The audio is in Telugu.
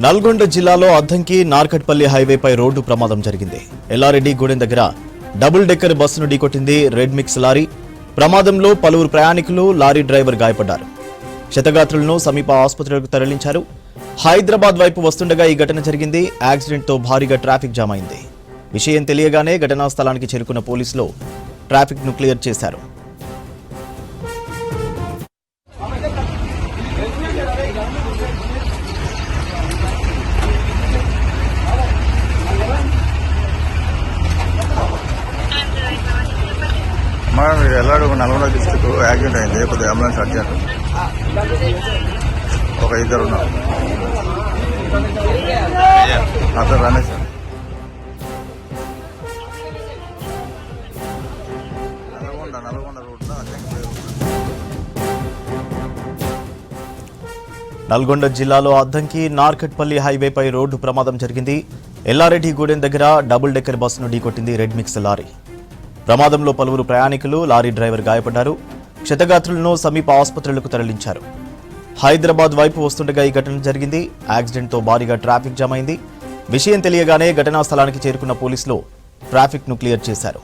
నల్గొండ జిల్లాలో అద్దంకి నార్కట్పల్లి హైవేపై రోడ్డు ప్రమాదం జరిగింది. ఎల్లారెడ్డి గూడెం దగ్గర డబుల్ డెక్కర్ బస్సును ఢీకొట్టింది రెడ్ మిక్స్ లారీ. ప్రమాదంలో పలువురు ప్రయాణికులు, లారీ డ్రైవర్ గాయపడ్డారు. క్షతగాత్రులను సమీప ఆసుపత్రులకు తరలించారు. హైదరాబాద్ వైపు వస్తుండగా ఈ ఘటన జరిగింది. యాక్సిడెంట్తో భారీగా ట్రాఫిక్ జామ్ అయింది. విషయం తెలియగానే ఘటనా స్థలానికి చేరుకున్న పోలీసులు ట్రాఫిక్ను క్లియర్ చేశారు. ఎల్లాడు నల్గొండ డిస్ట్రిక్ట్ యాక్సిడెంట్ అయింది. కొద్దిగా అంబులెన్స్ అర్జెంట్, ఒక ఇద్దరు ఉన్నారు. అతను రమేష్. నల్గొండ రోడ్లో నల్గొండ జిల్లాలో అద్దంకి నార్కట్పల్లి హైవేపై రోడ్డు ప్రమాదం జరిగింది. ఎల్లారెడ్డి గూడెం దగ్గర డబుల్ డెక్కర్ బస్సును ఢీకొట్టింది రెడ్ మిక్స్ లారీ. ప్రమాదంలో పలువురు ప్రయాణికులు, లారీ డ్రైవర్ గాయపడ్డారు. క్షతగాత్రులను సమీప ఆసుపత్రులకు తరలించారు. హైదరాబాద్ వైపు వస్తుండగా ఈ ఘటన జరిగింది. యాక్సిడెంట్తో భారీగా ట్రాఫిక్ జామ్ అయింది. విషయం తెలియగానే ఘటనా స్థలానికి చేరుకున్న పోలీసులు ట్రాఫిక్ను క్లియర్ చేశారు.